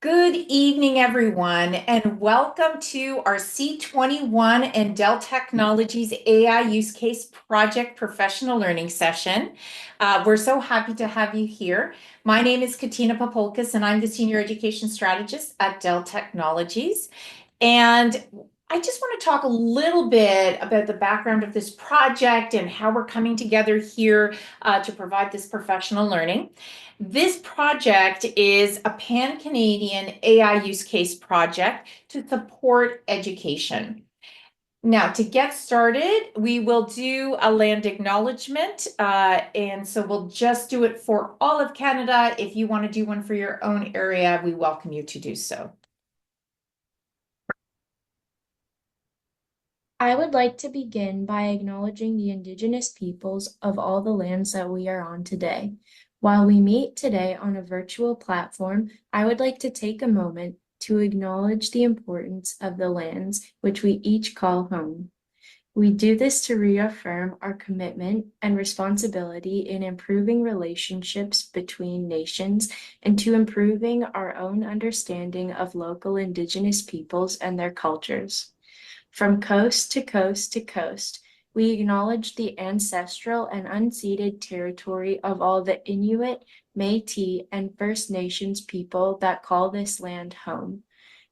Good evening, everyone, and welcome to our C21 and Dell Technologies AI Use Case Project Professional Learning Session. We're so happy to have you here. My name is Katina Popolkas, and I'm the Senior Education Strategist at Dell Technologies. And I just want to talk a little bit about the background of this project and how we're coming together here to provide this professional learning. This project is a pan-Canadian AI use case project to support education. Now, to get started, we will do a land acknowledgement, and so we'll just do it for all of Canada. If you want to do one for your own area, we welcome you to do so. I would like to begin by acknowledging the Indigenous peoples of all the lands that we are on today. While we meet today on a virtual platform, I would like to take a moment to acknowledge the importance of the lands which we each call home. We do this to reaffirm our commitment and responsibility in improving relationships between nations and to improving our own understanding of local Indigenous peoples and their cultures. From coast to coast to coast, we acknowledge the ancestral and unceded territory of all the Inuit, Métis, and First Nations people that call this land home.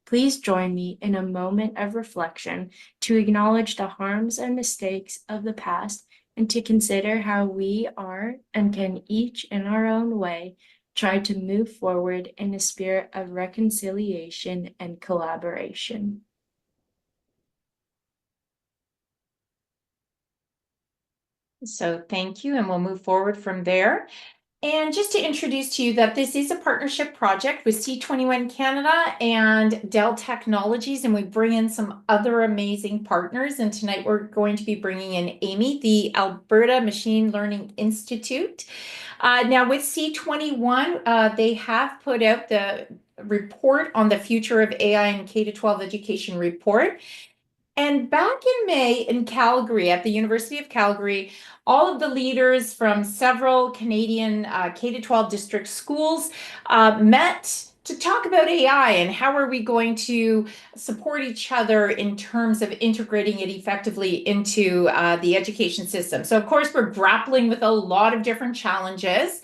Please join me in a moment of reflection to acknowledge the harms and mistakes of the past and to consider how we are and can each in our own way try to move forward in a spirit of reconciliation and collaboration. So thank you, and we'll move forward from there. And just to introduce to you that this is a partnership project with C21 Canada and Dell Technologies, and we bring in some other amazing partners. And tonight we're going to be bringing in Amy, the Alberta Machine Learning Institute. Now with C21, they have put out the report on the future of AI in K-12 education report. And back in May in Calgary, at the University of Calgary, all of the leaders from several Canadian K-12 district schools met to talk about AI and how are we going to support each other in terms of integrating it effectively into the education system. So, of course, we're grappling with a lot of different challenges,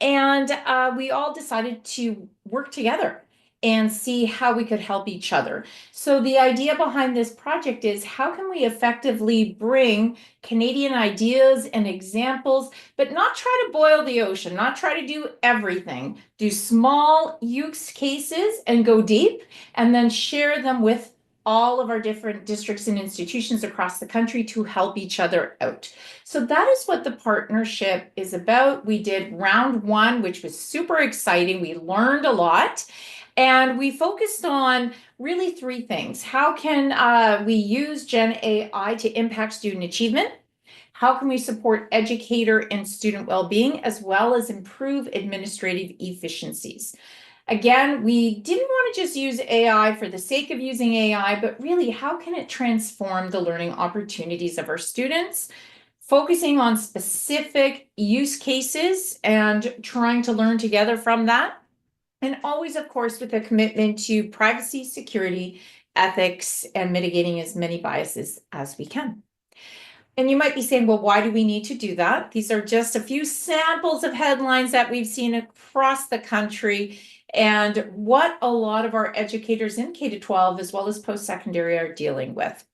and we all decided to work together and see how we could help each other. So the idea behind this project is how can we effectively bring Canadian ideas and examples, but not try to boil the ocean, not try to do everything, do small use cases and go deep, and then share them with all of our different districts and institutions across the country to help each other out. So that is what the partnership is about. We did round one, which was super exciting. We learned a lot. And we focused on really three things. How can we use Gen AI to impact student achievement? How can we support educator and student well-being, as well as improve administrative efficiencies? Again, we didn't want to just use AI for the sake of using AI, but really, how can it transform the learning opportunities of our students? Focusing on specific use cases and trying to learn together from that. And always, of course, with a commitment to privacy, security, ethics, and mitigating as many biases as we can. And you might be saying, well, why do we need to do that? These are just a few samples of headlines that we've seen across the country and what a lot of our educators in K-12 as well as post-secondary are dealing with.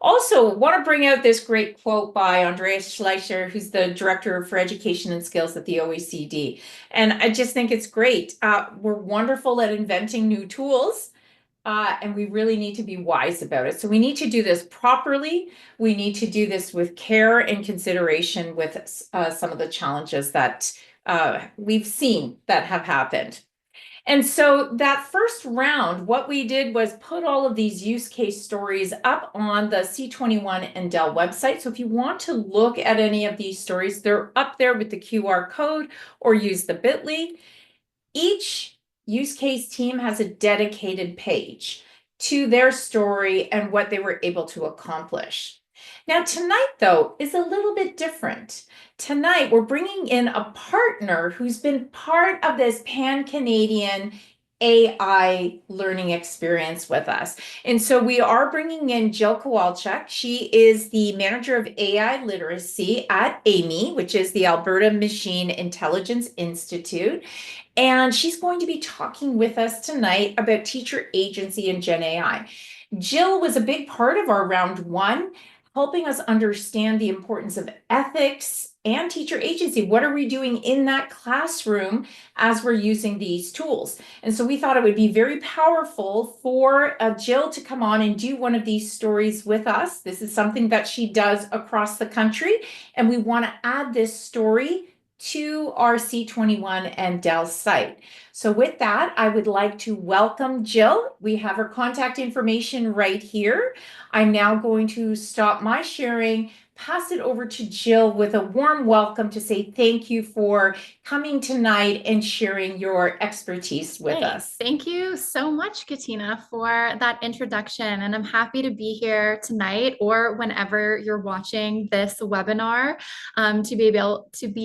Also, want to bring out this great quote by Andreas Schleicher, who's the Director for Education and Skills at the OECD. And I just think it's great. We're wonderful at inventing new tools, and we really need to be wise about it. So we need to do this properly. We need to do this with care and consideration with some of the challenges that we've seen that have happened. And so that first round, what we did was put all of these use case stories up on the C21 and Dell website. So if you want to look at any of these stories, they're up there with the QR code or use the bit.ly. Each use case team has a dedicated page to their story and what they were able to accomplish. Now, tonight, though, is a little bit different. Tonight, we're bringing in a partner who's been part of this pan-Canadian AI learning experience with us. And so we are bringing in Jill Kowalczyk. She is the manager of AI literacy at AMI, which is the Alberta Machine Intelligence Institute. And she's going to be talking with us tonight about teacher agency and Gen AI. Jill was a big part of our round one, helping us understand the importance of ethics and teacher agency. What are we doing in that classroom as we're using these tools? And so we thought it would be very powerful for Jill to come on and do one of these stories with us. This is something that she does across the country, and we want to add this story to our C21 and Dell site. So with that, I would like to welcome Jill. We have her contact information right here. I'm now going to stop my sharing, pass it over to Jill with a warm welcome to say thank you for coming tonight and sharing your expertise with us. Thank you so much, Katina, for that introduction. And I'm happy to be here tonight or whenever you're watching this webinar to be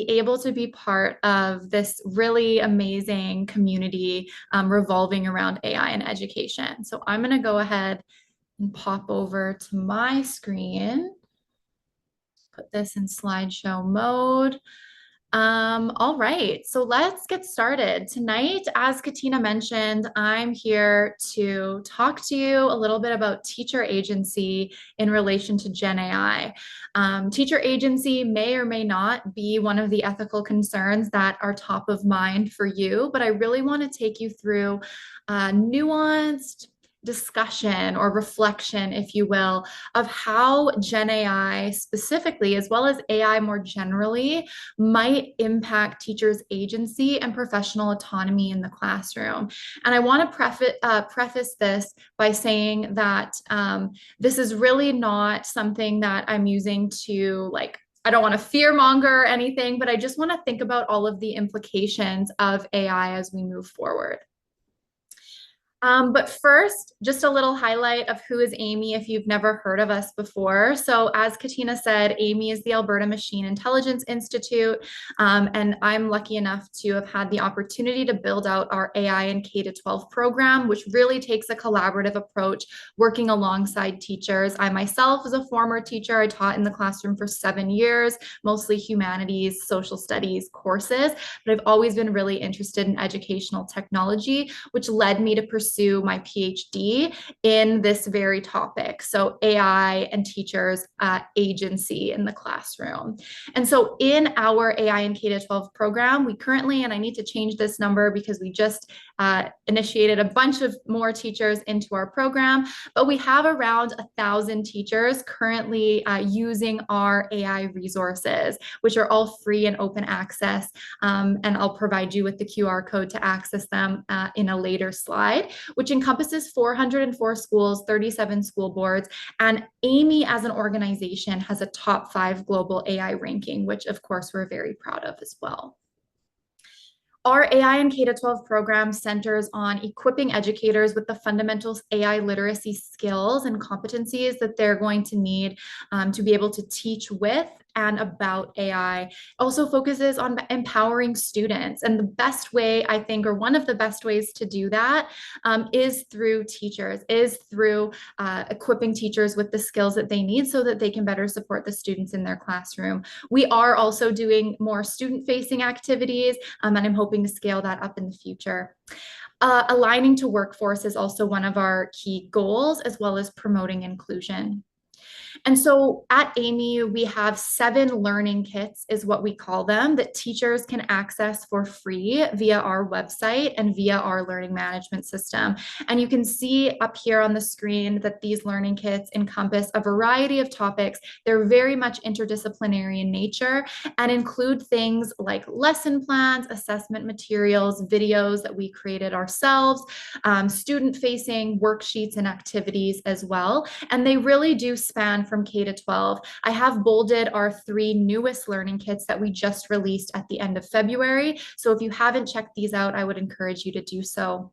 able to be part of this really amazing community revolving around AI and education. So I'm going to go ahead and pop over to my screen, put this in slideshow mode. All right, so let's get started. Tonight, as Katina mentioned, I'm here to talk to you a little bit about teacher agency in relation to Gen AI. Teacher agency may or may not be one of the ethical concerns that are top of mind for you, but I really want to take you through nuanced discussion or reflection, if you will, of how Gen AI specifically, as well as AI more generally, might impact teachers' agency and professional autonomy in the classroom. And I want to preface this by saying that this is really not something that I'm using to I don't want to fear monger or anything, but I just want to think about all of the implications of AI as we move forward. But first, just a little highlight of who is AMI if you've never heard of us before. So as Katina said, AMI is the Alberta Machine Intelligence Institute, and I'm lucky enough to have had the opportunity to build out our AI and K-12 program, which really takes a collaborative approach, working alongside teachers. I myself was a former teacher. I taught in the classroom for 7 years, mostly humanities, social studies courses, but I've always been really interested in educational technology, which led me to pursue my PhD in this very topic. So AI and teachers agency in the classroom. And so in our AI and K-12 program, we currently, and I need to change this number because we just initiated a bunch of more teachers into our program, but we have around 1,000 teachers currently using our AI resources, which are all free and open access. And I'll provide you with the QR code to access them in a later slide, which encompasses 404 schools, 37 school boards, and AMI as an organization has a top 5 global AI ranking, which of course we're very proud of as well. Our AI and K-12 program centers on equipping educators with the fundamental AI literacy skills and competencies that they're going to need to be able to teach with and about AI. Also focuses on empowering students. And the best way, I think, or one of the best ways to do that is through teachers, is through equipping teachers with the skills that they need so that they can better support the students in their classroom. We are also doing more student-facing activities, and I'm hoping to scale that up in the future. Aligning to workforce is also one of our key goals, as well as promoting inclusion. And so at AMI, we have 7 learning kits, is what we call them, that teachers can access for free via our website and via our learning management system. And you can see up here on the screen that these learning kits encompass a variety of topics. They're very much interdisciplinary in nature and include things like lesson plans, assessment materials, videos that we created ourselves, student-facing worksheets and activities as well. And they really do span from K-12. I have bolded our 3 newest learning kits that we just released at the end of February. So if you haven't checked these out, I would encourage you to do so.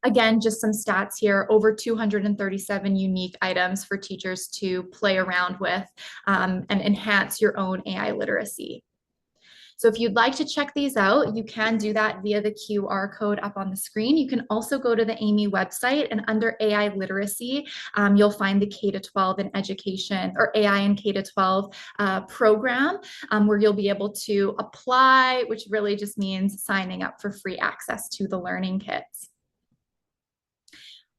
Again, just some stats here, over 237 unique items for teachers to play around with and enhance your own AI literacy. So if you'd like to check these out, you can do that via the QR code up on the screen. You can also go to the Amy website, and under AI literacy, you'll find the K-12 in education, or AI in K-12 program, where you'll be able to apply, which really just means signing up for free access to the learning kits.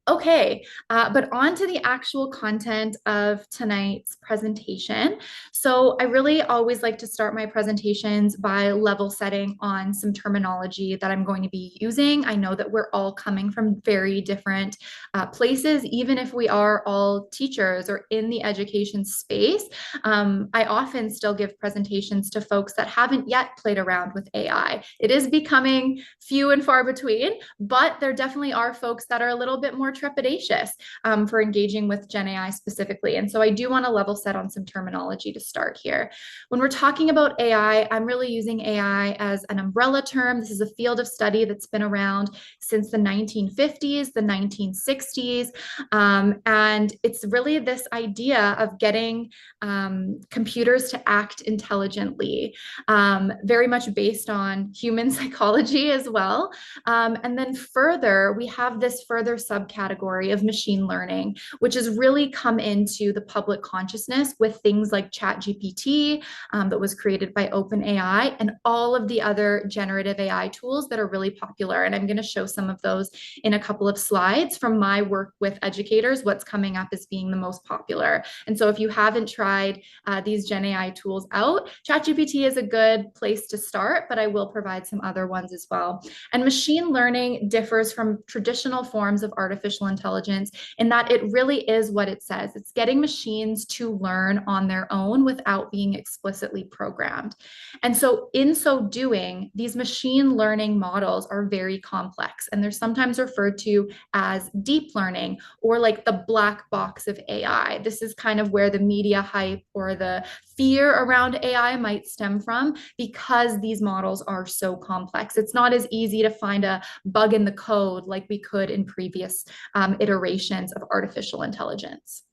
Okay, but on to the actual content of tonight's presentation. So I really always like to start my presentations by level setting on some terminology that I'm going to be using. I know that we're all coming from very different places, even if we are all teachers or in the education space. I often still give presentations to folks that haven't yet played around with AI. It is becoming few and far between, but there definitely are folks that are a little bit more trepidatious for engaging with Gen AI specifically. And so I do want to level set on some terminology to start here. When we're talking about AI, I'm really using AI as an umbrella term. This is a field of study that's been around since the 1950s, the 1960s. And it's really this idea of getting computers to act intelligently, very much based on human psychology as well. And then further, we have this further subcategory of machine learning, which has really come into the public consciousness with things like ChatGPT, that was created by OpenAI, and all of the other generative AI tools that are really popular. And I'm going to show some of those in a couple of slides from my work with educators, what's coming up as being the most popular. And so if you haven't tried these Gen AI tools out, ChatGPT is a good place to start, but I will provide some other ones as well. And machine learning differs from traditional forms of artificial intelligence in that it really is what it says. It's getting machines to learn on their own without being explicitly programmed. And so in so doing, these machine learning models are very complex, and they're sometimes referred to as deep learning, or like the black box of AI. This is kind of where the media hype or the fear around AI might stem from, because these models are so complex. It's not as easy to find a bug in the code like we could in previous iterations of artificial intelligence.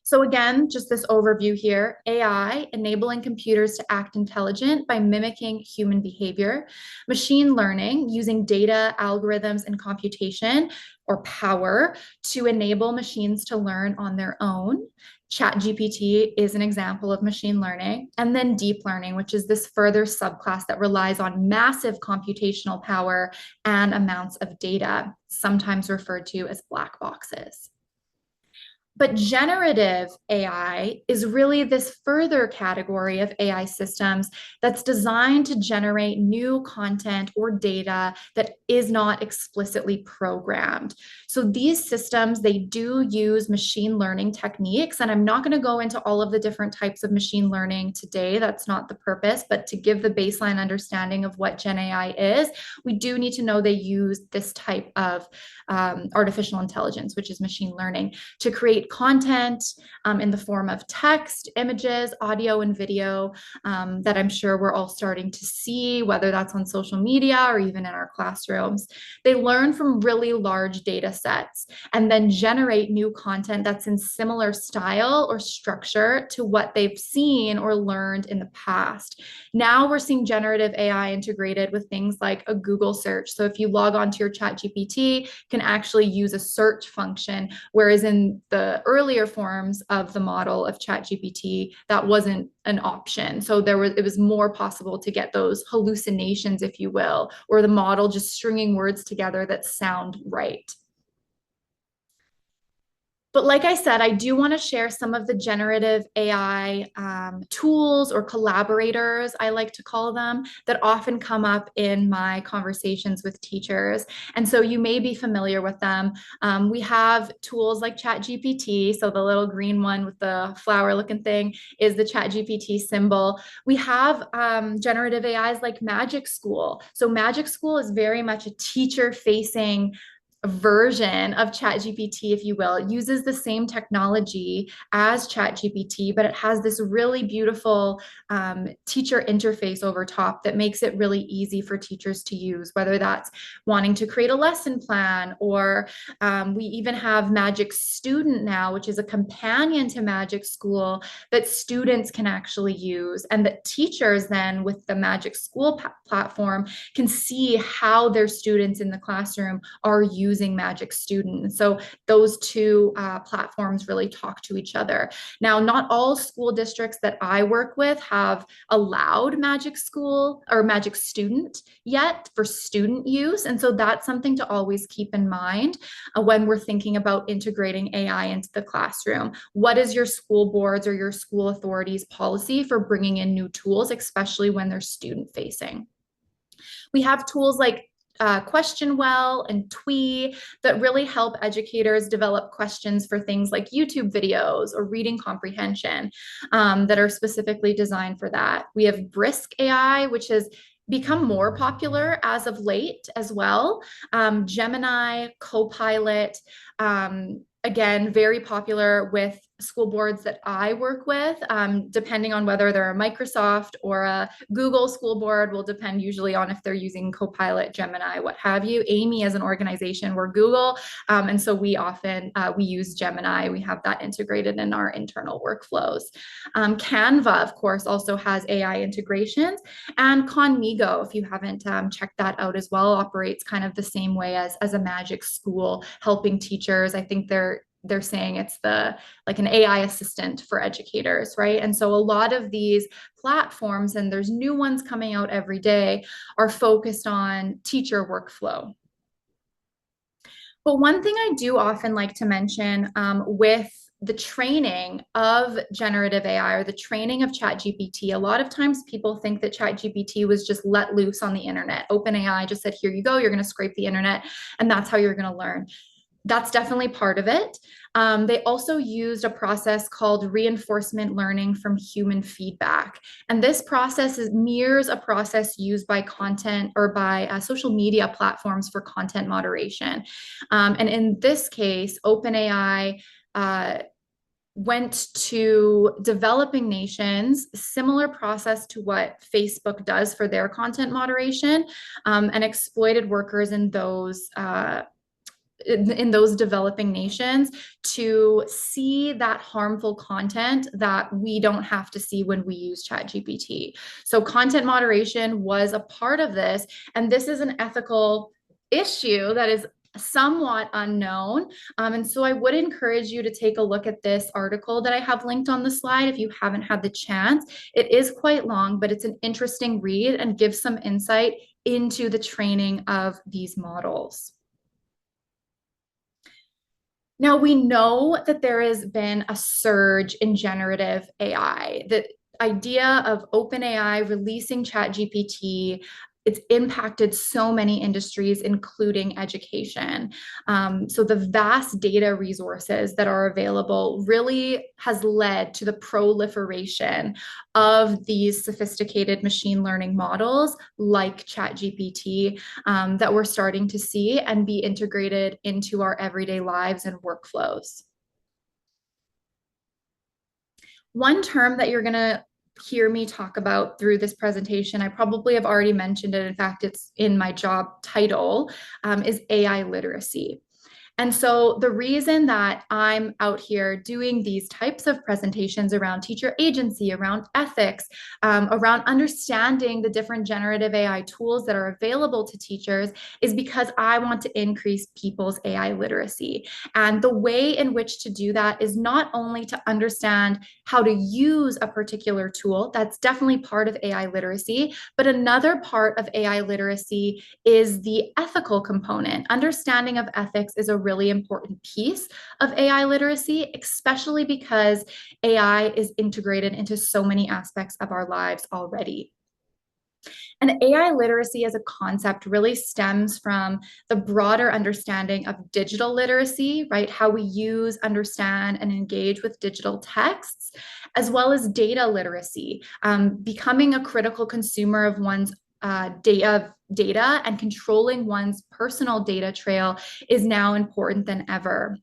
So again, just this overview here: AI, enabling computers to act intelligent by mimicking human behavior; machine learning, using data, algorithms, and computation or power to enable machines to learn on their own. ChatGPT is an example of machine learning. And then deep learning, which is this further subclass that relies on massive computational power and amounts of data, sometimes referred to as black boxes. But generative AI is really this further category of AI systems that's designed to generate new content or data that is not explicitly programmed. So these systems, they do use machine learning techniques, and I'm not going to go into all of the different types of machine learning today. That's not the purpose, but to give the baseline understanding of what Gen AI is, we do need to know they use this type of artificial intelligence, which is machine learning, to create content in the form of text, images, audio, and video that I'm sure we're all starting to see, whether that's on social media or even in our classrooms. They learn from really large data sets and then generate new content that's in similar style or structure to what they've seen or learned in the past. Now we're seeing generative AI integrated with things like a Google search. So if you log on to your ChatGPT, you can actually use a search function, whereas in the earlier forms of the model of ChatGPT, that wasn't an option. So it was more possible to get those hallucinations, if you will, or the model just stringing words together that sound right. But like I said, I do want to share some of the generative AI tools, or collaborators, I like to call them, that often come up in my conversations with teachers. And so you may be familiar with them. We have tools like ChatGPT. So the little green one with the flower looking thing is the ChatGPT symbol. We have generative AIs like Magic School. So Magic School is very much a teacher facing version of ChatGPT, if you will. It uses the same technology as ChatGPT, but it has this really beautiful teacher interface over top that makes it really easy for teachers to use, whether that's wanting to create a lesson plan, or we even have Magic Student now, which is a companion to Magic School that students can actually use, and that teachers then with the Magic School platform can see how their students in the classroom are using Magic Student. So those two platforms really talk to each other. Now, not all school districts that I work with have allowed Magic School or Magic Student yet for student use. And so that's something to always keep in mind when we're thinking about integrating AI into the classroom. What is your school boards or your school authorities policy for bringing in new tools, especially when they're student facing? We have tools like Question Well and Twee that really help educators develop questions for things like YouTube videos or reading comprehension that are specifically designed for that. We have Brisk AI, which has become more popular as of late as well. Gemini, Copilot, again, very popular with school boards that I work with, depending on whether they're a Microsoft or a Google school board, will depend usually on if they're using Copilot, Gemini, what have you. Amy as an organization, we're Google, and so we often we use Gemini. We have that integrated in our internal workflows. Canva, of course, also has AI integrations, and Conmigo, if you haven't checked that out as well, operates kind of the same way as a Magic School, helping teachers. I think they're saying it's like an AI assistant for educators, right? And so a lot of these platforms, and there's new ones coming out every day, are focused on teacher workflow. But one thing I do often like to mention with the training of generative AI or the training of ChatGPT, a lot of times people think that ChatGPT was just let loose on the internet. OpenAI just said, here you go, you're going to scrape the internet, and that's how you're going to learn. That's definitely part of it. They also used a process called reinforcement learning from human feedback. And this process mirrors a process used by content or by social media platforms for content moderation. And in this case, OpenAI went to developing nations, similar process to what Facebook does for their content moderation, and exploited workers in those developing nations to see that harmful content that we don't have to see when we use ChatGPT. So content moderation was a part of this, and this is an ethical issue that is somewhat unknown. And so I would encourage you to take a look at this article that I have linked on the slide if you haven't had the chance. It is quite long, but it's an interesting read and gives some insight into the training of these models. Now, we know that there has been a surge in generative AI. The idea of OpenAI releasing ChatGPT, it's impacted so many industries, including education. So the vast data resources that are available really has led to the proliferation of these sophisticated machine learning models like ChatGPT that we're starting to see and be integrated into our everyday lives and workflows. One term that you're going to hear me talk about through this presentation, I probably have already mentioned it. In fact, it's in my job title, is AI literacy. And so the reason that I'm out here doing these types of presentations around teacher agency, around ethics, around understanding the different generative AI tools that are available to teachers is because I want to increase people's AI literacy. And the way in which to do that is not only to understand how to use a particular tool, that's definitely part of AI literacy, but another part of AI literacy is the ethical component. Understanding of ethics is a really important piece of AI literacy, especially because AI is integrated into so many aspects of our lives already. And AI literacy as a concept really stems from the broader understanding of digital literacy, right? How we use, understand, and engage with digital texts, as well as data literacy, becoming a critical consumer of one's data and controlling one's personal data trail is now important than ever.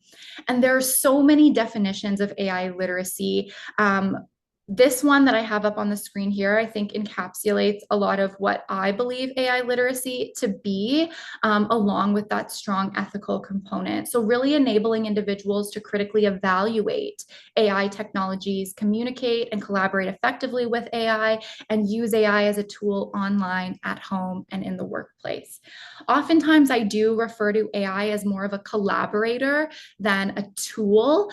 And there are so many definitions of AI literacy. This one that I have up on the screen here, I think encapsulates a lot of what I believe AI literacy to be, along with that strong ethical component. So really enabling individuals to critically evaluate AI technologies, communicate and collaborate effectively with AI, and use AI as a tool online, at home, and in the workplace. Oftentimes, I do refer to AI as more of a collaborator than a tool,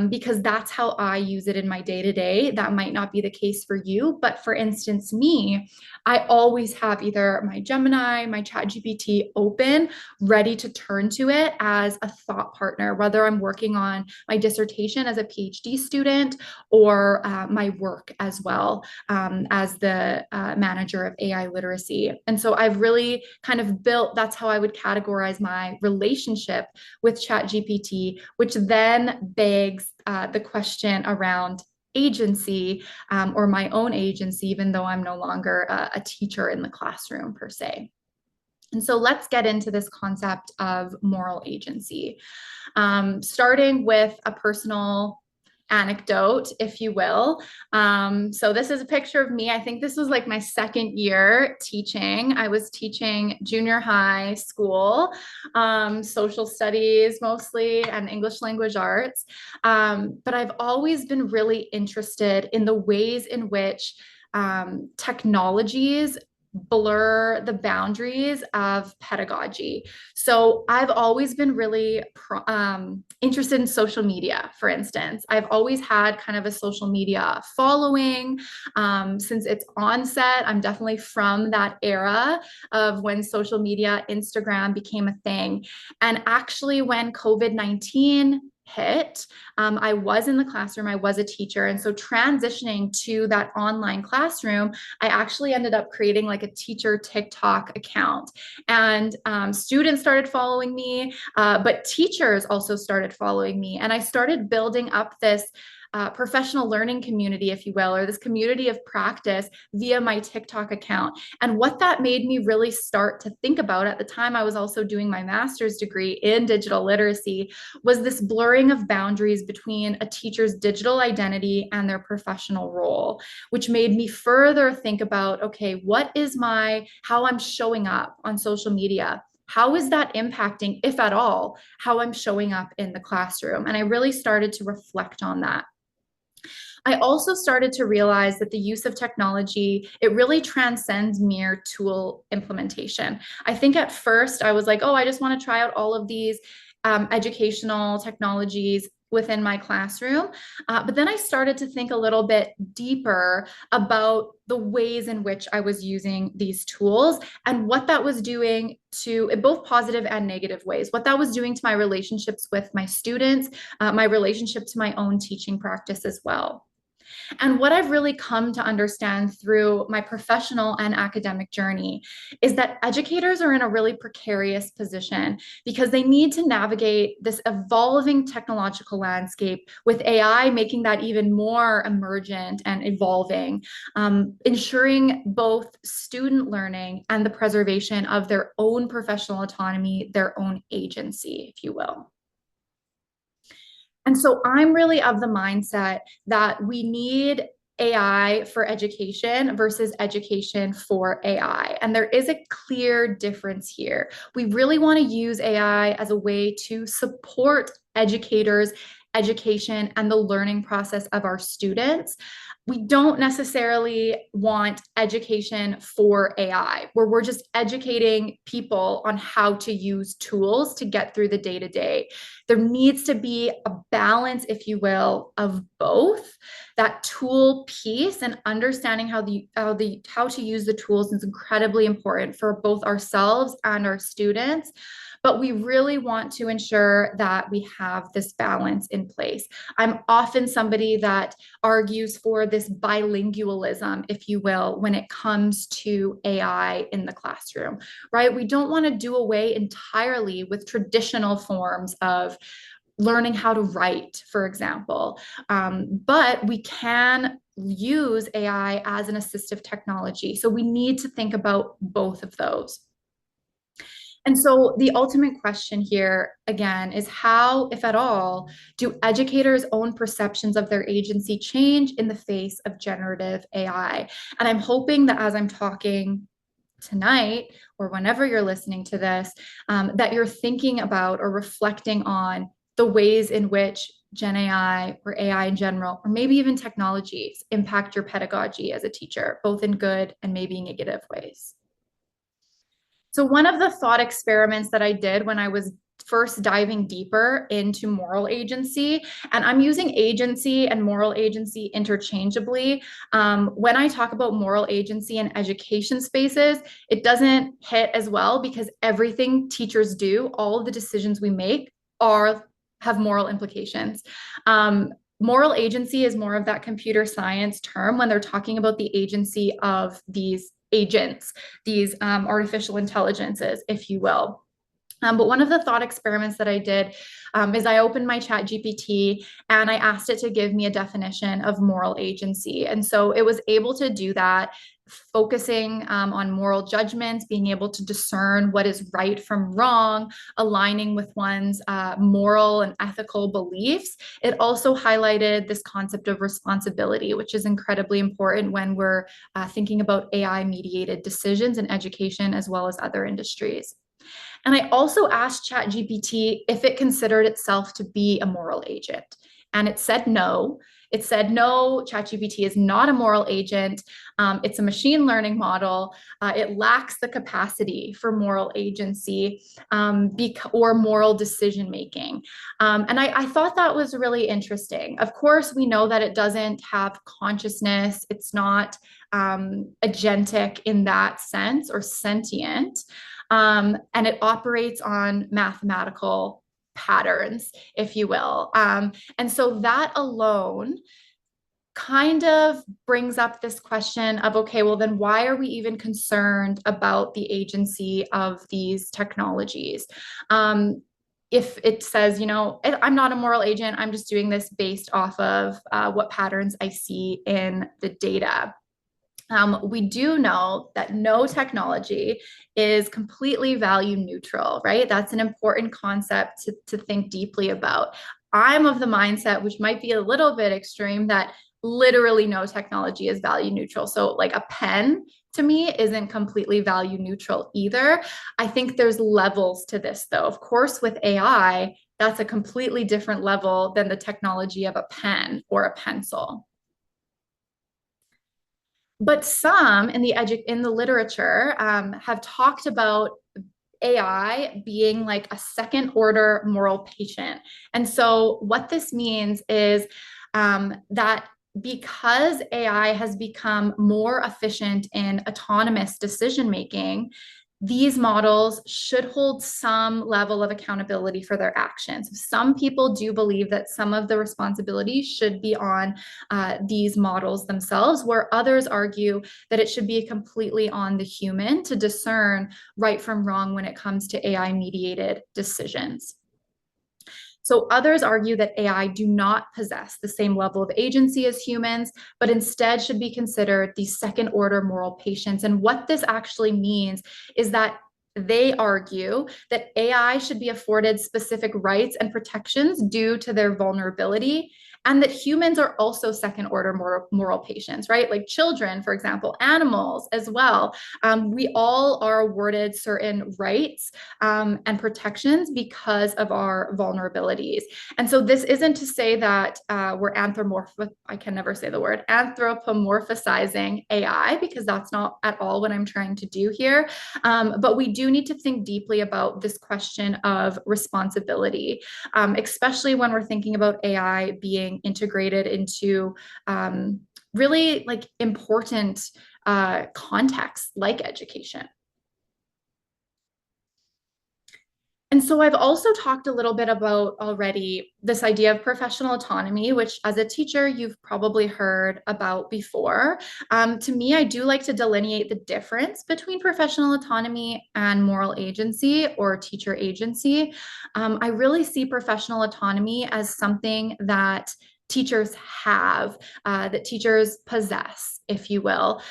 because that's how I use it in my day-to-day. That might not be the case for you, but for instance, me, I always have either my Gemini, my ChatGPT open, ready to turn to it as a thought partner, whether I'm working on my dissertation as a PhD student or my work as well, as the manager of AI literacy. And so I've really kind of built, that's how I would categorize my relationship with ChatGPT, which then begs the question around agency, or my own agency, even though I'm no longer a teacher in the classroom per se. And so let's get into this concept of moral agency, starting with a personal anecdote, if you will. So this is a picture of me. I think this was like my second year teaching. I was teaching junior high school, social studies mostly, and English language arts. But I've always been really interested in the ways in which technologies blur the boundaries of pedagogy. So I've always been really interested in social media, for instance. I've always had kind of a social media following since its onset. I'm definitely from that era of when social media, Instagram became a thing. And actually, when COVID-19 hit, I was in the classroom, I was a teacher. And so transitioning to that online classroom, I actually ended up creating like a teacher TikTok account. And students started following me, but teachers also started following me. And I started building up this professional learning community, if you will, or this community of practice via my TikTok account. And what that made me really start to think about, at the time I was also doing my master's degree in digital literacy, was this blurring of boundaries between a teacher's digital identity and their professional role, which made me further think about, okay, how I'm showing up on social media. How is that impacting, if at all, how I'm showing up in the classroom? And I really started to reflect on that. I also started to realize that the use of technology, it really transcends mere tool implementation. I think at first I was like, oh, I just want to try out all of these educational technologies within my classroom. But then I started to think a little bit deeper about the ways in which I was using these tools and what that was doing to, in both positive and negative ways, what that was doing to my relationships with my students, my relationship to my own teaching practice as well. And what I've really come to understand through my professional and academic journey is that educators are in a really precarious position because they need to navigate this evolving technological landscape, with AI making that even more emergent and evolving, ensuring both student learning and the preservation of their own professional autonomy, their own agency, if you will. And so I'm really of the mindset that we need AI for education versus education for AI. And there is a clear difference here. We really want to use AI as a way to support educators, education, and the learning process of our students. We don't necessarily want education for AI, where we're just educating people on how to use tools to get through the day-to-day. There needs to be a balance, if you will, of both. That tool piece and understanding how to use the tools is incredibly important for both ourselves and our students. But we really want to ensure that we have this balance in place. I'm often somebody that argues for this bilingualism, if you will, when it comes to AI in the classroom, right? We don't want to do away entirely with traditional forms of learning how to write, for example. But we can use AI as an assistive technology. So we need to think about both of those. And so the ultimate question here, again, is how, if at all, do educators' own perceptions of their agency change in the face of generative AI? And I'm hoping that as I'm talking tonight, or whenever you're listening to this, that you're thinking about or reflecting on the ways in which Gen AI or AI in general, or maybe even technologies impact your pedagogy as a teacher, both in good and maybe negative ways. So one of the thought experiments that I did when I was first diving deeper into moral agency, and I'm using agency and moral agency interchangeably. When I talk about moral agency in education spaces, it doesn't hit as well because everything teachers do, all of the decisions we make have moral implications. Moral agency is more of that computer science term when they're talking about the agency of these agents, these artificial intelligences, if you will. But one of the thought experiments that I did is I opened my chat GPT and I asked it to give me a definition of moral agency. And so it was able to do that, focusing on moral judgments, being able to discern what is right from wrong, aligning with one's moral and ethical beliefs. It also highlighted this concept of responsibility, which is incredibly important when we're thinking about AI-mediated decisions in education as well as other industries. And I also asked ChatGPT if it considered itself to be a moral agent. And it said no. It said, no, ChatGPT is not a moral agent. It's a machine learning model. It lacks the capacity for moral agency or moral decision making. And I thought that was really interesting. Of course, we know that it doesn't have consciousness. It's not agentic in that sense or sentient. And it operates on mathematical patterns, if you will. And so that alone kind of brings up this question of, okay, well, then why are we even concerned about the agency of these technologies? If it says, you know, I'm not a moral agent, I'm just doing this based off of what patterns I see in the data. We do know that no technology is completely value neutral, right? That's an important concept to think deeply about. I'm of the mindset, which might be a little bit extreme, that literally no technology is value neutral. So like a pen to me isn't completely value neutral either. I think there's levels to this though. Of course, with AI, that's a completely different level than the technology of a pen or a pencil. But some in the literature have talked about AI being like a second order moral patient. And so what this means is that because AI has become more efficient in autonomous decision making, these models should hold some level of accountability for their actions. Some people do believe that some of the responsibility should be on these models themselves, where others argue that it should be completely on the human to discern right from wrong when it comes to AI-mediated decisions. So others argue that AI do not possess the same level of agency as humans, but instead should be considered the second order moral patients. And what this actually means is that they argue that AI should be afforded specific rights and protections due to their vulnerability, and that humans are also second order moral patients, right? Like children, for example, animals as well. We all are awarded certain rights and protections because of our vulnerabilities. And so this isn't to say that we're I can never say the word, anthropomorphizing AI, because that's not at all what I'm trying to do here. But we do need to think deeply about this question of responsibility, especially when we're thinking about AI being integrated into really like important contexts like education. And so I've also talked a little bit about already this idea of professional autonomy, which as a teacher, you've probably heard about before. To me, I do like to delineate the difference between professional autonomy and moral agency or teacher agency. I really see professional autonomy as something that teachers have, that teachers possess, if you will.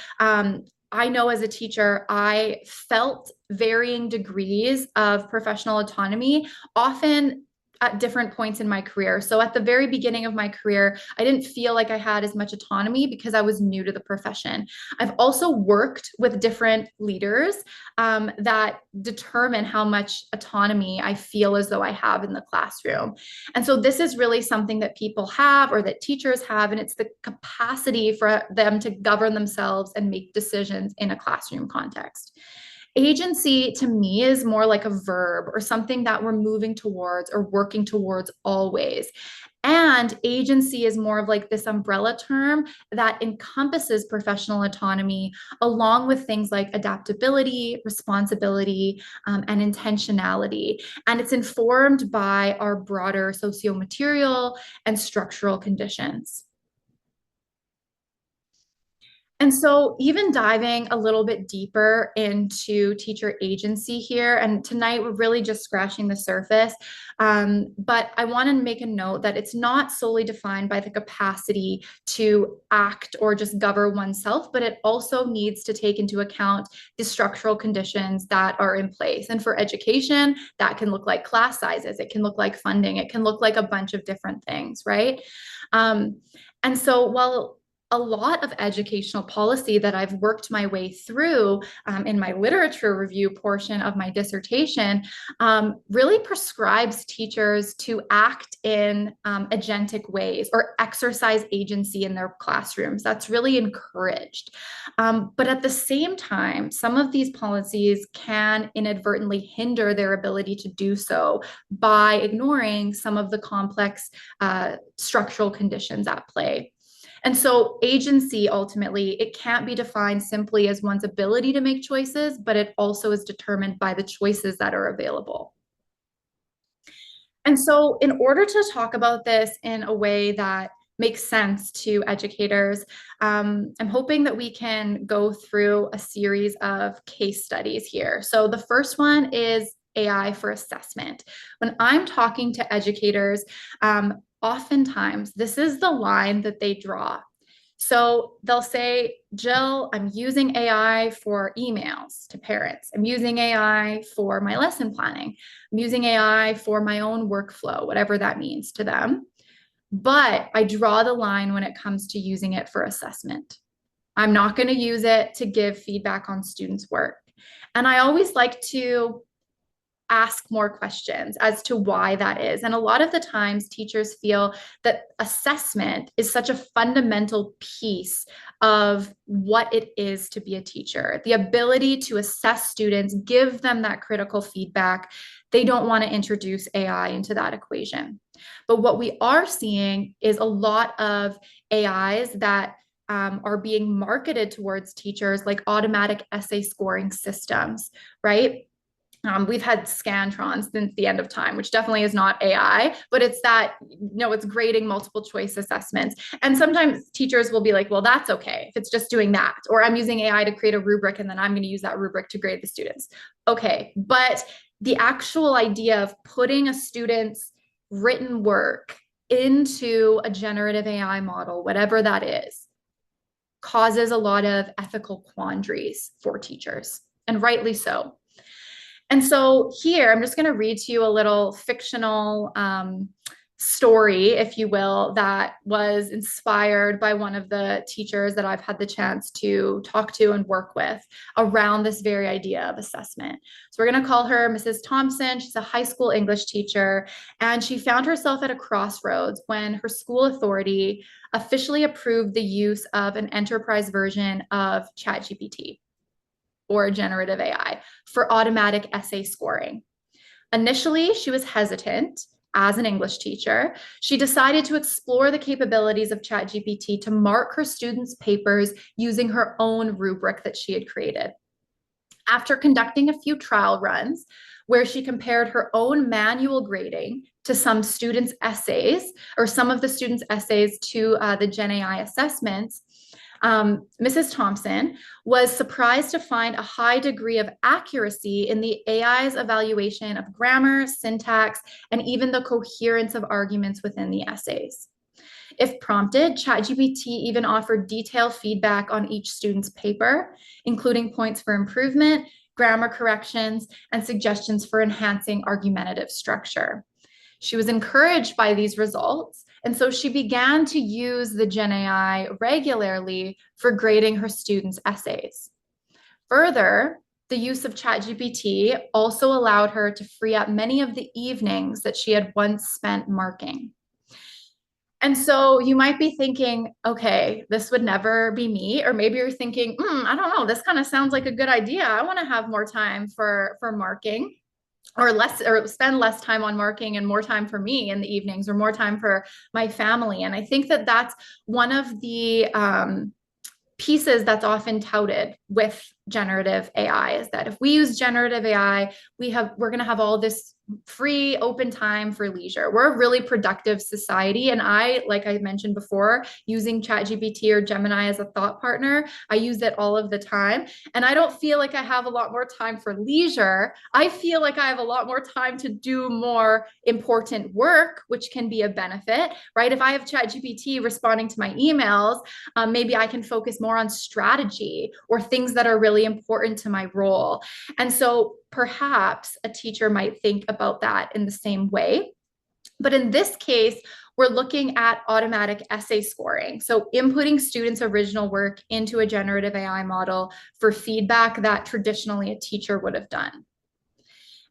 I know as a teacher, I felt varying degrees of professional autonomy, often at different points in my career. So at the very beginning of my career, I didn't feel like I had as much autonomy because I was new to the profession. I've also worked with different leaders that determine how much autonomy I feel as though I have in the classroom. And so this is really something that people have or that teachers have, and it's the capacity for them to govern themselves and make decisions in a classroom context. Agency to me is more like a verb or something that we're moving towards or working towards always. And agency is more of like this umbrella term that encompasses professional autonomy, along with things like adaptability, responsibility, and intentionality. And it's informed by our broader socio-material and structural conditions. And so, even diving a little bit deeper into teacher agency here, and tonight we're really just scratching the surface. But I want to make a note that it's not solely defined by the capacity to act or just govern oneself, but it also needs to take into account the structural conditions that are in place. And for education, that can look like class sizes, it can look like funding, it can look like a bunch of different things, right? And so, while a lot of educational policy that I've worked my way through in my literature review portion of my dissertation really prescribes teachers to act in agentic ways or exercise agency in their classrooms. That's really encouraged. But at the same time, some of these policies can inadvertently hinder their ability to do so by ignoring some of the complex structural conditions at play. And so agency, ultimately, it can't be defined simply as one's ability to make choices, but it also is determined by the choices that are available. And so in order to talk about this in a way that makes sense to educators, I'm hoping that we can go through a series of case studies here. So the first one is AI for assessment. When I'm talking to educators, oftentimes this is the line that they draw. So they'll say, Jill, I'm using AI for emails to parents. I'm using AI for my lesson planning. I'm using AI for my own workflow, whatever that means to them. But I draw the line when it comes to using it for assessment. I'm not going to use it to give feedback on students' work. And I always like to ask more questions as to why that is. And a lot of the times teachers feel that assessment is such a fundamental piece of what it is to be a teacher. The ability to assess students, give them that critical feedback. They don't want to introduce AI into that equation. But what we are seeing is a lot of AIs that are being marketed towards teachers, like automatic essay scoring systems, right? We've had Scantrons since the end of time, which definitely is not AI, but it's that, it's grading multiple choice assessments. And sometimes teachers will be like, well, that's okay if it's just doing that. Or I'm using AI to create a rubric and then I'm going to use that rubric to grade the students. Okay, but the actual idea of putting a student's written work into a generative AI model, whatever that is, causes a lot of ethical quandaries for teachers, and rightly so. And so here, I'm just going to read to you a little fictional story, if you will, that was inspired by one of the teachers that I've had the chance to talk to and work with around this very idea of assessment. So we're going to call her Mrs. Thompson. She's a high school English teacher, and she found herself at a crossroads when her school authority officially approved the use of an enterprise version of ChatGPT, or generative AI, for automatic essay scoring. Initially, she was hesitant as an English teacher. She decided to explore the capabilities of ChatGPT to mark her students' papers using her own rubric that she had created. After conducting a few trial runs, where she compared her own manual grading to some students' essays, or some of the students' essays to the Gen AI assessments, Mrs. Thompson was surprised to find a high degree of accuracy in the AI's evaluation of grammar, syntax, and even the coherence of arguments within the essays. If prompted, ChatGPT even offered detailed feedback on each student's paper, including points for improvement, grammar corrections, and suggestions for enhancing argumentative structure. She was encouraged by these results, and so she began to use the Gen AI regularly for grading her students' essays. Further, the use of ChatGPT also allowed her to free up many of the evenings that she had once spent marking. And so you might be thinking, okay, this would never be me. Or maybe you're thinking, I don't know, this kind of sounds like a good idea. I want to have more time for marking, or less, or spend less time on marking and more time for me in the evenings, or more time for my family. And I think that that's one of the pieces that's often touted with generative AI, is that if we use generative AI, we're going to have all this free open time for leisure. We're a really productive society. And I, like I mentioned before, using ChatGPT or Gemini as a thought partner, I use it all of the time. And I don't feel like I have a lot more time for leisure. I feel like I have a lot more time to do more important work, which can be a benefit, right? If I have ChatGPT responding to my emails, maybe I can focus more on strategy or things that are really important to my role. And so perhaps a teacher might think about that in the same way. But in this case, we're looking at automatic essay scoring. So inputting students' original work into a generative AI model for feedback that traditionally a teacher would have done.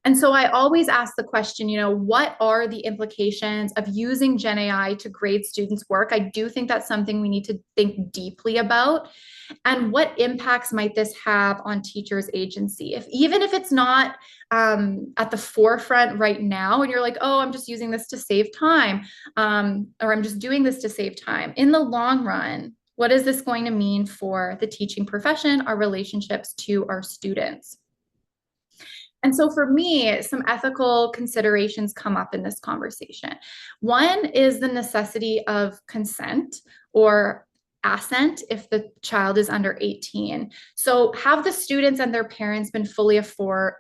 And so I always ask the question, what are the implications of using Gen AI to grade students' work? I do think that's something we need to think deeply about. And what impacts might this have on teachers' agency? Even if it's not at the forefront right now, and you're like, oh, I'm just using this to save time, or I'm just doing this to save time. In the long run, what is this going to mean for the teaching profession, our relationships to our students? And so for me, some ethical considerations come up in this conversation. One is the necessity of consent, or assent if the child is under 18. So have the students and their parents been fully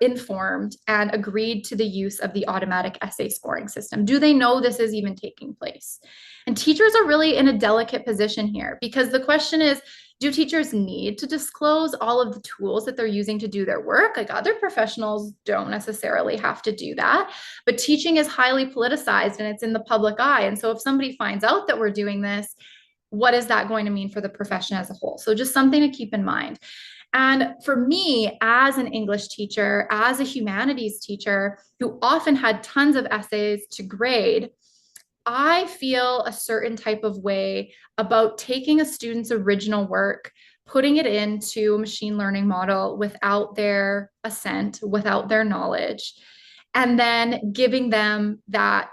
informed and agreed to the use of the automatic essay scoring system? Do they know this is even taking place? And teachers are really in a delicate position here, because the question is, do teachers need to disclose all of the tools that they're using to do their work? Like, other professionals don't necessarily have to do that, but teaching is highly politicized and it's in the public eye. And so if somebody finds out that we're doing this, what is that going to mean for the profession as a whole? So just something to keep in mind. And for me, as an English teacher, as a humanities teacher who often had tons of essays to grade, I feel a certain type of way about taking a student's original work, putting it into a machine learning model without their assent, without their knowledge, and then giving them that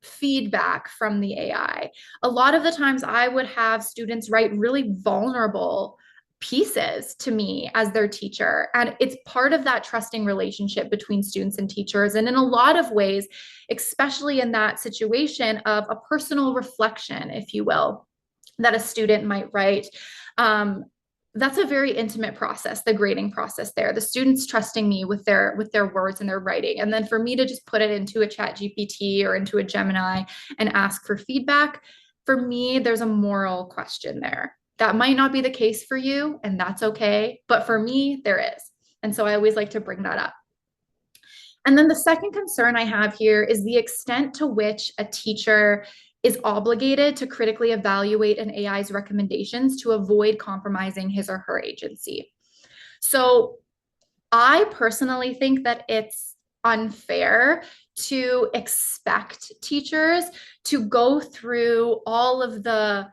feedback from the AI. A lot of the times I would have students write really vulnerable pieces to me as their teacher. And it's part of that trusting relationship between students and teachers. And in a lot of ways, especially in that situation of a personal reflection, if you will, that a student might write, that's a very intimate process, the grading process there. The students trusting me with their words and their writing. And then for me to just put it into a ChatGPT or into a Gemini and ask for feedback, for me, there's a moral question there. That might not be the case for you, and that's okay. But for me, there is. And so I always like to bring that up. And then the second concern I have here is the extent to which a teacher is obligated to critically evaluate an AI's recommendations to avoid compromising his or her agency. So I personally think that it's unfair to expect teachers to go through all of the,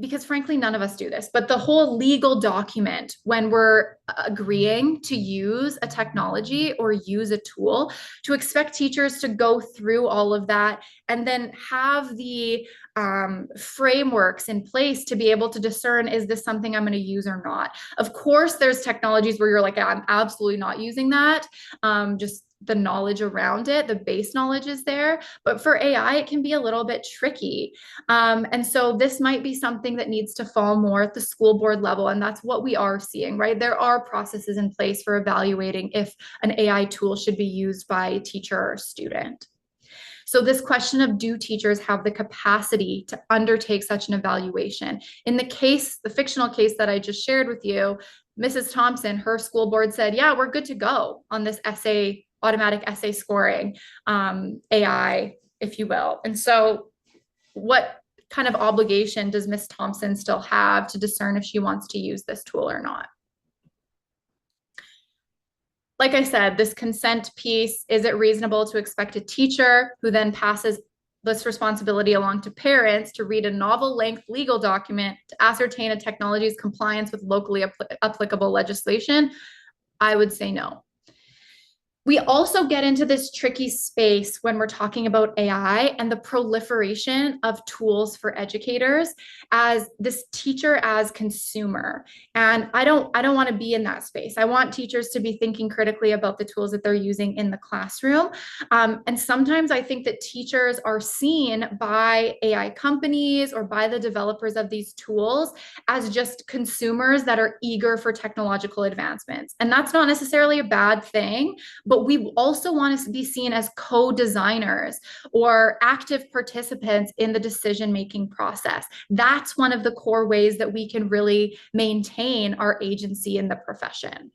because frankly, none of us do this, but the whole legal document when we're agreeing to use a technology or use a tool, to expect teachers to go through all of that and then have the frameworks in place to be able to discern, is this something I'm going to use or not? Of course, there's technologies where you're like, I'm absolutely not using that. Just the knowledge around it, the base knowledge is there. But for AI, it can be a little bit tricky. And so this might be something that needs to fall more at the school board level. And that's what we are seeing, right? There are processes in place for evaluating if an AI tool should be used by a teacher or student. So this question of, do teachers have the capacity to undertake such an evaluation? In the fictional case that I just shared with you, Mrs. Thompson, her school board said, yeah, we're good to go on this automatic essay scoring, AI, if you will. And so what kind of obligation does Ms. Thompson still have to discern if she wants to use this tool or not? Like I said, this consent piece, is it reasonable to expect a teacher who then passes this responsibility along to parents to read a novel-length legal document to ascertain a technology's compliance with locally applicable legislation? I would say no. We also get into this tricky space when we're talking about AI and the proliferation of tools for educators as this teacher as consumer. And I don't want to be in that space. I want teachers to be thinking critically about the tools that they're using in the classroom. And sometimes I think that teachers are seen by AI companies or by the developers of these tools as just consumers that are eager for technological advancements. And that's not necessarily a bad thing, but we also want to be seen as co-designers or active participants in the decision-making process. That's one of the core ways that we can really maintain our agency in the profession.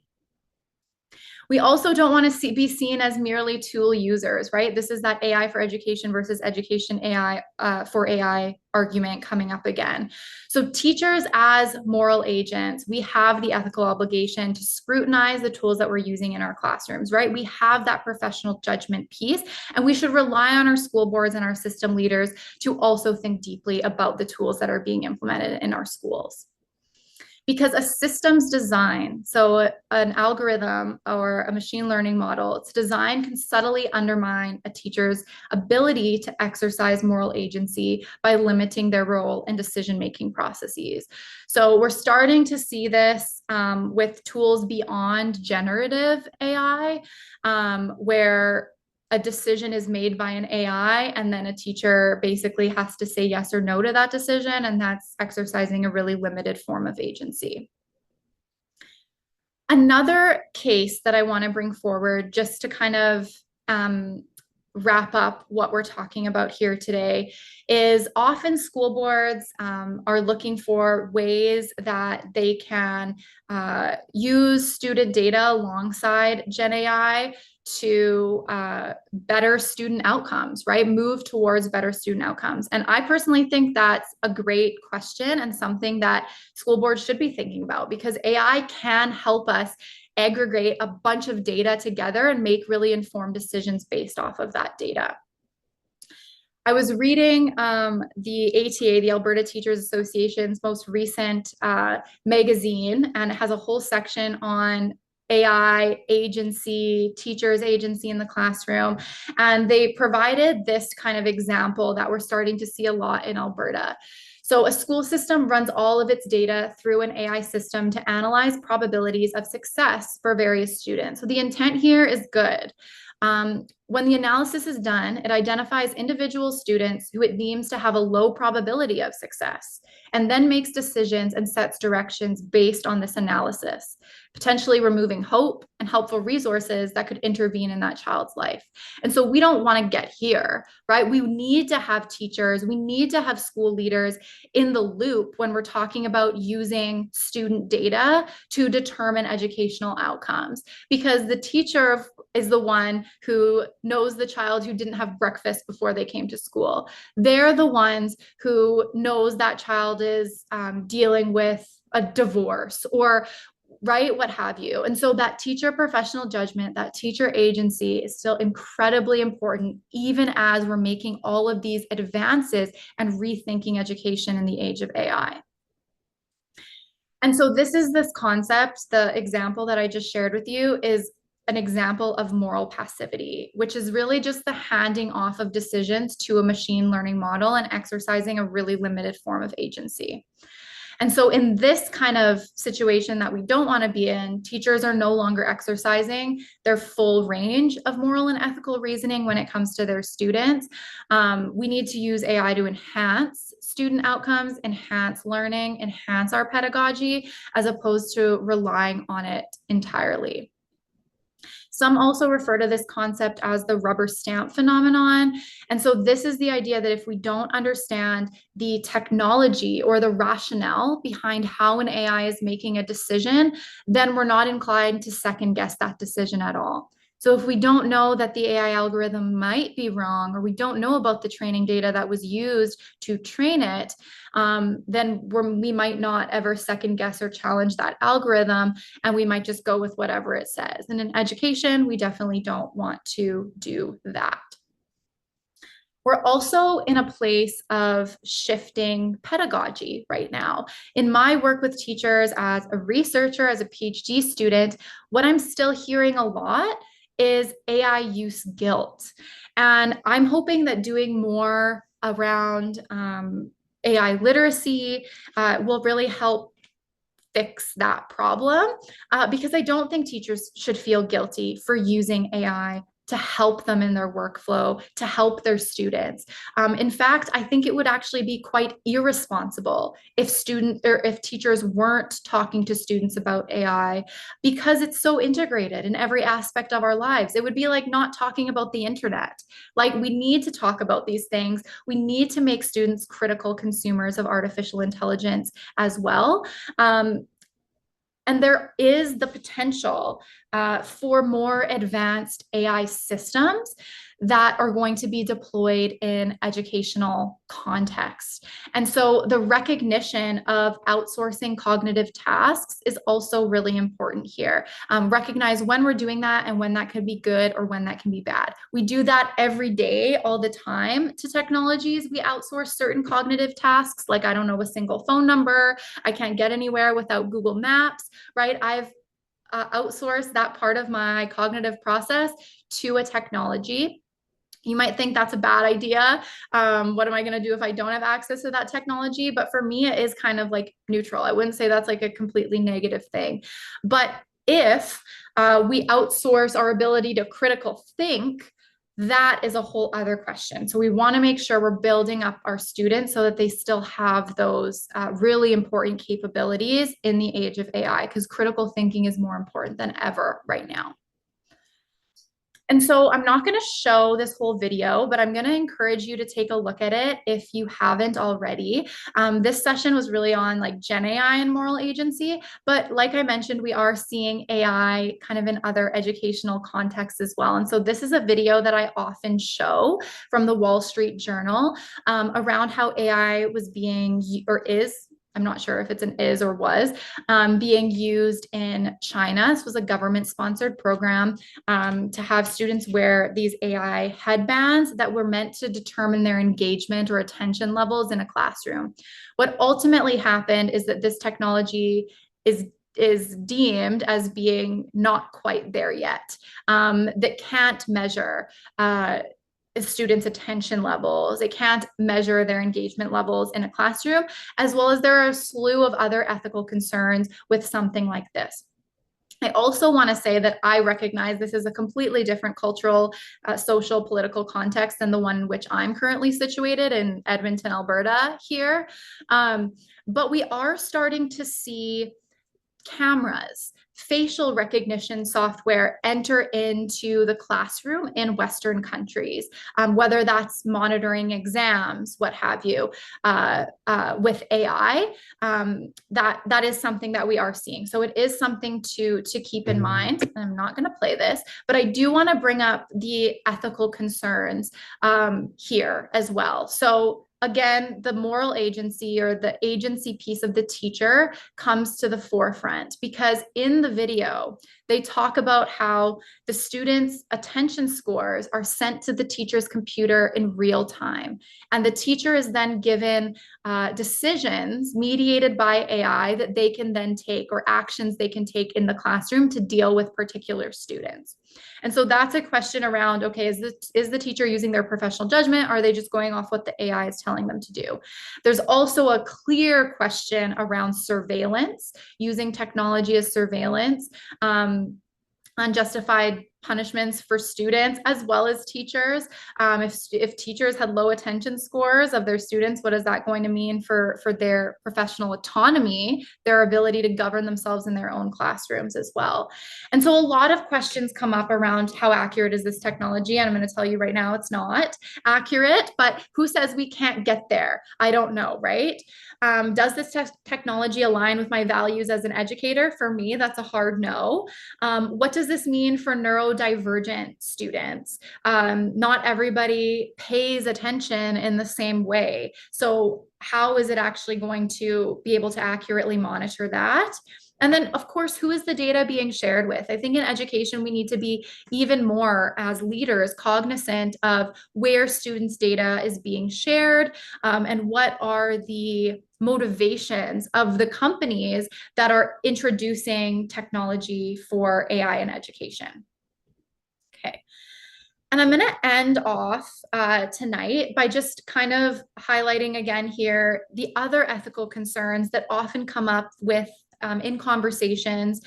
We also don't want to be seen as merely tool users, right? This is that AI for education versus education AI for AI argument coming up again. So teachers as moral agents, we have the ethical obligation to scrutinize the tools that we're using in our classrooms, right? We have that professional judgment piece, and we should rely on our school boards and our system leaders to also think deeply about the tools that are being implemented in our schools. Because a systems design, so an algorithm or a machine learning model, its design can subtly undermine a teacher's ability to exercise moral agency by limiting their role in decision-making processes. So we're starting to see this with tools beyond generative AI, where a decision is made by an AI and then a teacher basically has to say yes or no to that decision, and that's exercising a really limited form of agency. Another case that I want to bring forward just to kind of wrap up what we're talking about here today is often school boards are looking for ways that they can use student data alongside Gen AI to better student outcomes, right? Move towards better student outcomes. And I personally think that's a great question and something that school boards should be thinking about, because AI can help us aggregate a bunch of data together and make really informed decisions based off of that data. I was reading the ATA, the Alberta Teachers Association's most recent magazine, and it has a whole section on AI agency, teachers agency in the classroom. And they provided this kind of example that we're starting to see a lot in Alberta. So a school system runs all of its data through an AI system to analyze probabilities of success for various students. So the intent here is good. When the analysis is done, it identifies individual students who it deems to have a low probability of success, and then makes decisions and sets directions based on this analysis, potentially removing hope and helpful resources that could intervene in that child's life. And so we don't want to get here, right? We need to have teachers, we need to have school leaders in the loop when we're talking about using student data to determine educational outcomes, because the teacher is the one who knows the child who didn't have breakfast before they came to school. They're the ones who knows that child is dealing with a divorce or right, what have you. And so that teacher professional judgment, that teacher agency is still incredibly important, even as we're making all of these advances and rethinking education in the age of AI. And so this is this concept, the example that I just shared with you is an example of moral passivity, which is really just the handing off of decisions to a machine learning model and exercising a really limited form of agency. And so in this kind of situation that we don't want to be in, teachers are no longer exercising their full range of moral and ethical reasoning when it comes to their students. We need to use AI to enhance student outcomes, enhance learning, enhance our pedagogy, as opposed to relying on it entirely. Some also refer to this concept as the rubber stamp phenomenon. And so this is the idea that if we don't understand the technology or the rationale behind how an AI is making a decision, then we're not inclined to second guess that decision at all. So if we don't know that the AI algorithm might be wrong, or we don't know about the training data that was used to train it, then we might not ever second guess or challenge that algorithm, and we might just go with whatever it says. And in education, we definitely don't want to do that. We're also in a place of shifting pedagogy right now. In my work with teachers as a researcher, as a PhD student, what I'm still hearing a lot is AI use guilt. And I'm hoping that doing more around AI literacy will really help fix that problem, because I don't think teachers should feel guilty for using AI to help them in their workflow, to help their students. In fact, I think it would actually be quite irresponsible if teachers weren't talking to students about AI, because it's so integrated in every aspect of our lives. It would be like not talking about the internet. Like, we need to talk about these things. We need to make students critical consumers of artificial intelligence as well. And there is the potential for more advanced AI systems that are going to be deployed in educational context. And so the recognition of outsourcing cognitive tasks is also really important here. Recognize when we're doing that and when that could be good or when that can be bad. We do that every day, all the time to technologies. We outsource certain cognitive tasks, like I don't know a single phone number. I can't get anywhere without Google Maps, right? I've outsourced that part of my cognitive process to a technology. You might think that's a bad idea. What am I going to do if I don't have access to that technology? But for me, it is kind of like neutral. I wouldn't say that's like a completely negative thing. But if we outsource our ability to critical think, that is a whole other question. So we want to make sure we're building up our students so that they still have those really important capabilities in the age of AI, because critical thinking is more important than ever right now. And so I'm not going to show this whole video, but I'm going to encourage you to take a look at it if you haven't already. This session was really on like Gen AI and moral agency, but like I mentioned, we are seeing AI kind of in other educational contexts as well. And so this is a video that I often show from the Wall Street Journal around how AI was being, or is, I'm not sure if it's an is or was, being used in China. This was a government-sponsored program to have students wear these AI headbands that were meant to determine their engagement or attention levels in a classroom. What ultimately happened is that this technology is deemed as being not quite there yet, that can't measure students' attention levels. It can't measure their engagement levels in a classroom, as well as there are a slew of other ethical concerns with something like this. I also want to say that I recognize this is a completely different cultural, social, political context than the one in which I'm currently situated in Edmonton, Alberta here. But we are starting to see cameras, facial recognition software enter into the classroom in Western countries, whether that's monitoring exams, what have you, with AI. That is something that we are seeing. So it is something to keep in mind. I'm not going to play this, but I do want to bring up the ethical concerns here as well. So again, the moral agency or the agency piece of the teacher comes to the forefront, because in the video, they talk about how the students' attention scores are sent to the teacher's computer in real time. And the teacher is then given decisions mediated by AI that they can then take, or actions they can take in the classroom to deal with particular students. And so that's a question around, okay, is the teacher using their professional judgment? Or are they just going off what the AI is telling them to do? There's also a clear question around surveillance, using technology as surveillance, unjustified punishments for students as well as teachers. If teachers had low attention scores of their students, what is that going to mean for their professional autonomy, their ability to govern themselves in their own classrooms as well? And so a lot of questions come up around how accurate is this technology? And I'm going to tell you right now, it's not accurate, but who says we can't get there? I don't know, right? Does this technology align with my values as an educator? For me, that's a hard no. What does this mean for neurodivergent students? Not everybody pays attention in the same way. So how is it actually going to be able to accurately monitor that? And then, of course, who is the data being shared with? I think in education, we need to be even more as leaders cognizant of where students' data is being shared, and what are the motivations of the companies that are introducing technology for AI in education. Okay. And I'm going to end off tonight by just kind of highlighting again here the other ethical concerns that often come up with in conversations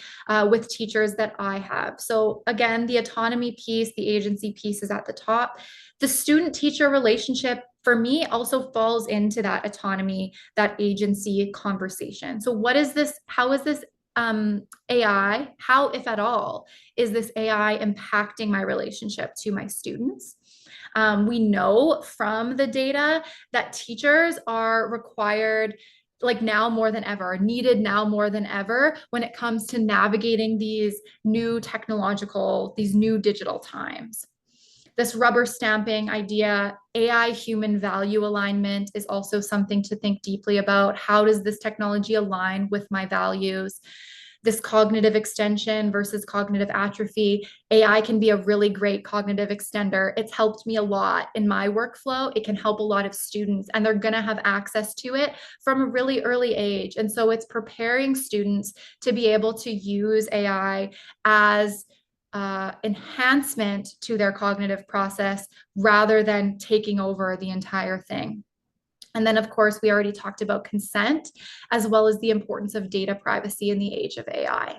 with teachers that I have. So again, the autonomy piece, the agency piece is at the top. The student-teacher relationship for me also falls into that autonomy, that agency conversation. So what is this? How is this AI, how, if at all, is this AI impacting my relationship to my students? We know from the data that teachers are required, like now more than ever, needed now more than ever when it comes to navigating these new technological, these new digital times. This rubber stamping idea, AI human value alignment is also something to think deeply about. How does this technology align with my values? This cognitive extension versus cognitive atrophy. AI can be a really great cognitive extender. It's helped me a lot in my workflow. It can help a lot of students, and they're going to have access to it from a really early age. And so it's preparing students to be able to use AI as enhancement to their cognitive process rather than taking over the entire thing. And then, of course, we already talked about consent, as well as the importance of data privacy in the age of AI.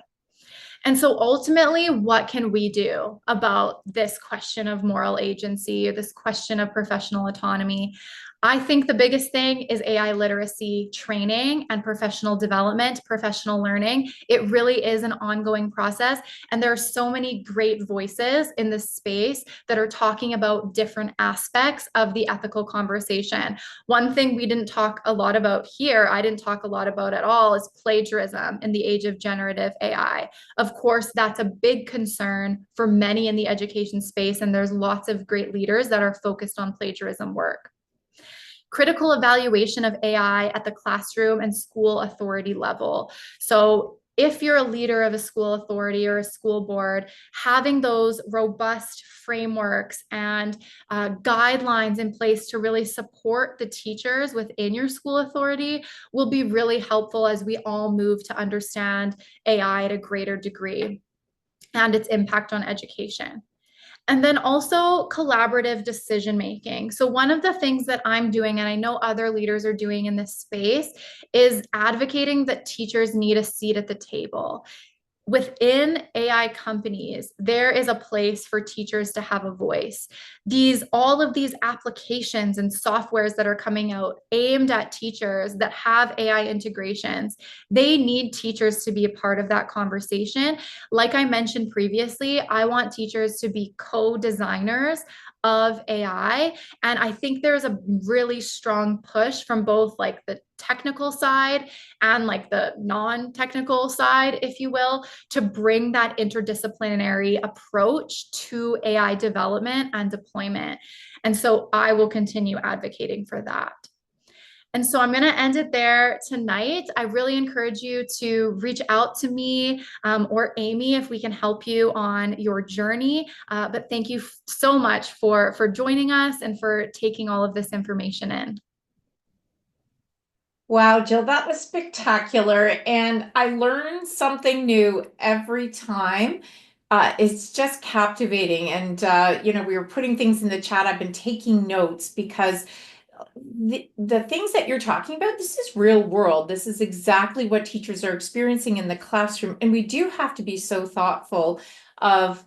And so ultimately, what can we do about this question of moral agency, or this question of professional autonomy? I think the biggest thing is AI literacy training and professional development, professional learning. It really is an ongoing process. And there are so many great voices in this space that are talking about different aspects of the ethical conversation. One thing we didn't talk a lot about here, I didn't talk a lot about at all, is plagiarism in the age of generative AI. Of course, that's a big concern for many in the education space, and there's lots of great leaders that are focused on plagiarism work. Critical evaluation of AI at the classroom and school authority level. So if you're a leader of a school authority or a school board, having those robust frameworks and guidelines in place to really support the teachers within your school authority will be really helpful as we all move to understand AI at a greater degree and its impact on education. And then also collaborative decision making. So one of the things that I'm doing, and I know other leaders are doing in this space, is advocating that teachers need a seat at the table. Within AI companies, there is a place for teachers to have a voice. All of these applications and softwares that are coming out aimed at teachers that have AI integrations, they need teachers to be a part of that conversation. Like I mentioned previously, I want teachers to be co-designers of AI. And I think there's a really strong push from both like the technical side and like the non-technical side, if you will, to bring that interdisciplinary approach to AI development and deployment. And so I will continue advocating for that. And so I'm going to end it there tonight. I really encourage you to reach out to me or Amy if we can help you on your journey. But thank you so much for joining us and for taking all of this information in. Wow, Jill, that was spectacular. And I learn something new every time. It's just captivating. And, we were putting things in the chat. I've been taking notes because the things that you're talking about, this is real world. This is exactly what teachers are experiencing in the classroom. And we do have to be so thoughtful of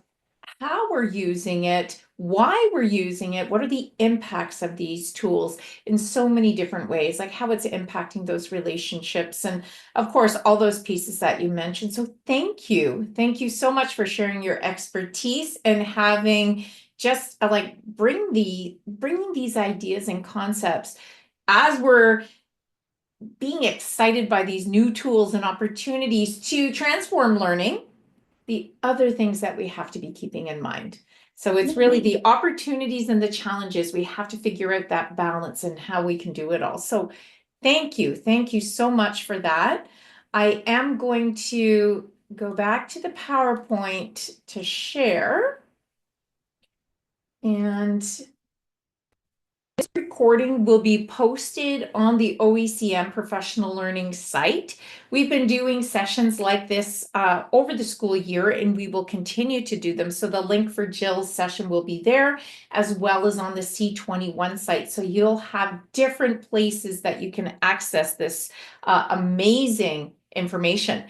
how we're using it, why we're using it, what are the impacts of these tools in so many different ways, like how it's impacting those relationships, and of course, all those pieces that you mentioned. So thank you. Thank you so much for sharing your expertise and having just like bringing these ideas and concepts as we're being excited by these new tools and opportunities to transform learning, the other things that we have to be keeping in mind. So it's really the opportunities and the challenges. We have to figure out that balance and how we can do it all. So thank you. Thank you so much for that. I am going to go back to the PowerPoint to share. And this recording will be posted on the OECM Professional Learning site. We've been doing sessions like this over the school year, and we will continue to do them. So the link for Jill's session will be there, as well as on the C21 site. So you'll have different places that you can access this amazing information.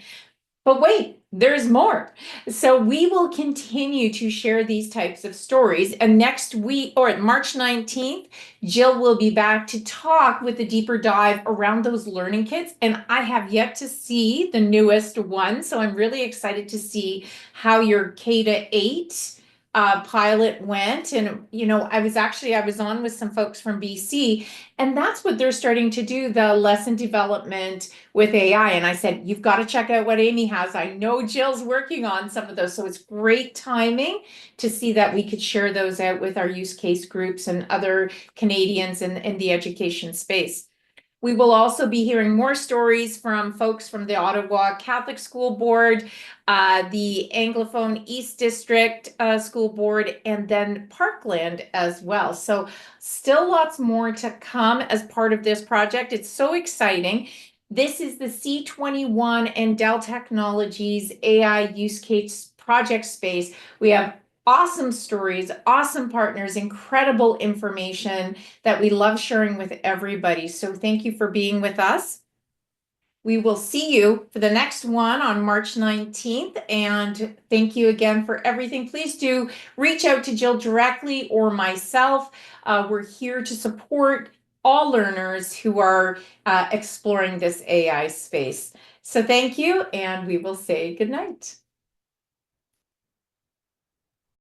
But wait, there's more. So we will continue to share these types of stories. And next week, or March 19th, Jill will be back to talk with a deeper dive around those learning kits. And I have yet to see the newest one. So I'm really excited to see how your K-8 pilot went. And, you know, I was on with some folks from BC, and that's what they're starting to do, the lesson development with AI. And I said, you've got to check out what Amy has. I know Jill's working on some of those. So it's great timing to see that we could share those out with our use case groups and other Canadians in the education space. We will also be hearing more stories from folks from the Ottawa Catholic School Board, the Anglophone East District School Board, and then Parkland as well. So still lots more to come as part of this project. It's so exciting. This is the C21 and Dell Technologies AI use case project space. We have awesome stories, awesome partners, incredible information that we love sharing with everybody. So thank you for being with us. We will see you for the next one on March 19th. And thank you again for everything. Please do reach out to Jill directly or myself. We're here to support all learners who are exploring this AI space. So thank you, and we will say good night.